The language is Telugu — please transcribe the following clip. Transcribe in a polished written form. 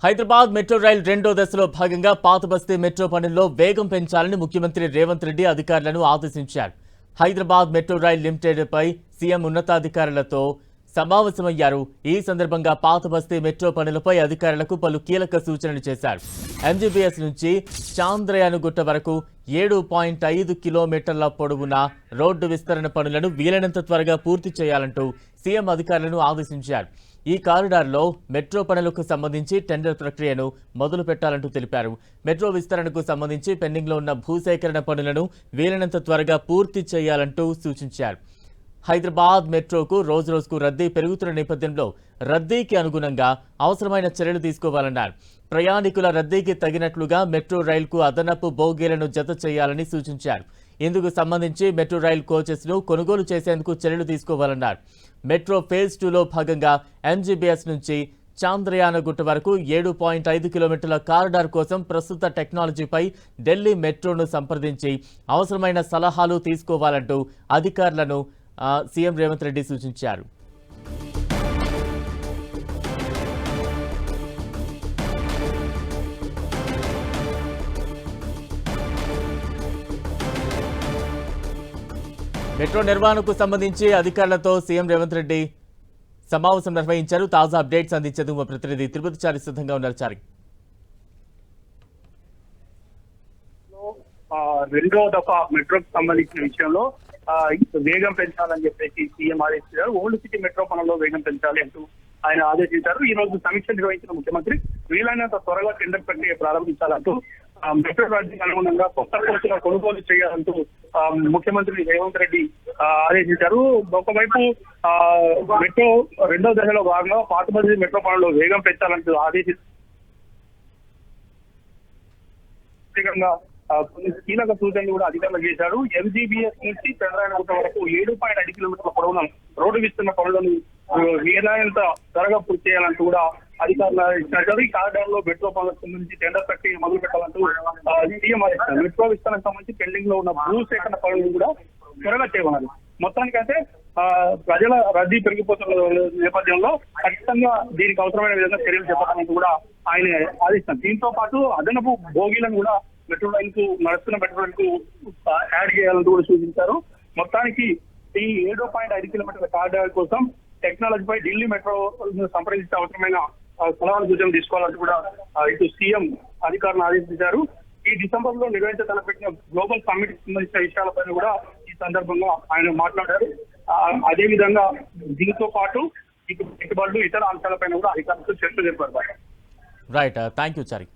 హైదరాబాద్ మెట్రో రైల్ రెండో దశలో భాగంగా పాతబస్తీ మెట్రో పనుల్లో వేగం పెంచాలని ముఖ్యమంత్రి రేవంత్ రెడ్డి అధికారులను ఆదేశించారు. హైదరాబాద్ మెట్రో రైల్ లిమిటెడ్ పై సీఎం ఉన్నతాధికారులతో సమావేశమయ్యారు. ఈ సందర్భంగా పాతబస్తీ మెట్రో పనులపై అధికారులకు పలు కీలక సూచనలు చేశారు. ఎంజీబీఎస్ నుంచి చాంద్రయానుగుట్ట వరకు 7.5 కిలోమీటర్ల పొడవున రోడ్డు విస్తరణ పనులను వీలైనంత త్వరగా పూర్తి చేయాలంటూ సీఎం అధికారులను ఆదేశించారు. ఈ కారిడార్లో మెట్రో పనులకు సంబంధించి టెండర్ ప్రక్రియను మొదలు పెట్టాలంటూ తెలిపారు. మెట్రో విస్తరణకు సంబంధించి పెండింగ్లో ఉన్న భూసేకరణ పనులను వీలైనంత త్వరగా పూర్తి చేయాలంటూ సూచించారు. హైదరాబాద్ మెట్రోకు రోజురోజుకు రద్దీ పెరుగుతున్న నేపథ్యంలో రద్దీకి అనుగుణంగా అవసరమైన చర్యలు తీసుకోవాలన్నారు. ప్రయాణికుల రద్దీకి తగినట్లుగా మెట్రో రైలుకు అదనపు బోగీలను జత చేయాలని సూచించారు. ఇందుకు సంబంధించి మెట్రో రైల్ కోచెస్ను కొనుగోలు చేసేందుకు చర్యలు తీసుకోవాలన్నారు. మెట్రో ఫేజ్ 2లో భాగంగా ఎంజీబీఎస్ నుంచి చాంద్రయానగుట్ట వరకు 7.5 కిలోమీటర్ల కారిడార్ కోసం ప్రస్తుత టెక్నాలజీపై ఢిల్లీ మెట్రోను సంప్రదించి అవసరమైన సలహాలు తీసుకోవాలంటూ అధికారులను సీఎం రేవంత్ రెడ్డి సూచించారు. మెట్రో నిర్వహణకు సంబంధించి అధికారులతో సీఎం రేవంత్ రెడ్డి సమావేశం నిర్వహించారు. తాజా అప్డేట్స్ అందించేందుకు మా ప్రతినిధి తిరుపతి చారి సిద్ధంగా ఉన్నారు. చారి, రెండో దఫా మెట్రోకి సంబంధించిన విషయంలో వేగం పెంచాలని చెప్పేసి సీఎం ఆదేశించారు. ఓల్డ్ సిటీ మెట్రో పనుల్లో వేగం పెంచాలి అంటూ ఆయన ఆదేశించారు. ఈ రోజు సమీక్ష నిర్వహించిన ముఖ్యమంత్రి వీలైనంత త్వరగా టెండర్ ప్రక్రియ ప్రారంభించాలంటూ మెట్రో రాజ్యానికి అనుగుణంగా కొత్త కోచ్ల కొనుగోలు చేయాలంటూ ముఖ్యమంత్రి రేవంత్ రెడ్డి ఆదేశించారు. ఒకవైపు మెట్రో రెండో దశలో భాగంగా పాతబస్తీ మెట్రో పనుల్లో వేగం పెంచాలంటూ కొన్ని కీలక సూచనలు కూడా అధికారులు చేశారు. ఎంజీబీఎస్ నుంచి చంద్రాయనగుట్ట వరకు 7.5 కిలోమీటర్ల పొడవున రోడ్డు విస్తున్న పనులను వీలైనంత త్వరగా పూర్తి చేయాలంటూ కూడా అధికారులు ఇచ్చారు. ఈ కారిడార్ లో మెట్రో పనులకు సంబంధించి టెండర్ ప్రక్రియ మొదలు పెట్టాలంటూ సీఎం ఆదేశించారు. మెట్రో విస్తరణకు సంబంధించి పెండింగ్ లో ఉన్న భూసేకరణ పనులను కూడా త్వరగా చేయమన్నారు. మొత్తానికైతే ప్రజల రద్దీ పెరిగిపోతున్న నేపథ్యంలో ఖచ్చితంగా దీనికి అవసరమైన విధంగా చర్యలు చెప్పడానికి కూడా ఆయన ఆదేశిస్తారు. దీంతో పాటు అదనపు భోగిలను కూడా మెట్రో రైల్ కు నడుస్తున్న మెట్రో రైల్ కు యాడ్ చేయాలంటూ కూడా సూచించారు. మొత్తానికి ఈ 7.5 కిలోమీటర్ల కారిడార్ కోసం టెక్నాలజీపై ఢిల్లీ మెట్రో సంప్రదించే అవసరమైన సలహాలు సూచనలు తీసుకోవాలంటూ కూడా ఇటు సీఎం అధికారులను ఆదేశించారు. ఈ డిసెంబర్ లో తలపెట్టిన గ్లోబల్ సమ్మిట్ సంబంధించిన విషయాలపైన కూడా ఈ సందర్భంగా ఆయన మాట్లాడారు. అదేవిధంగా దీంతో పాటు ఇటు పెట్టుబడులు ఇతర అంశాలపైన కూడా అధికారులతో చర్చ జరిపారు. Right, thank you Chari.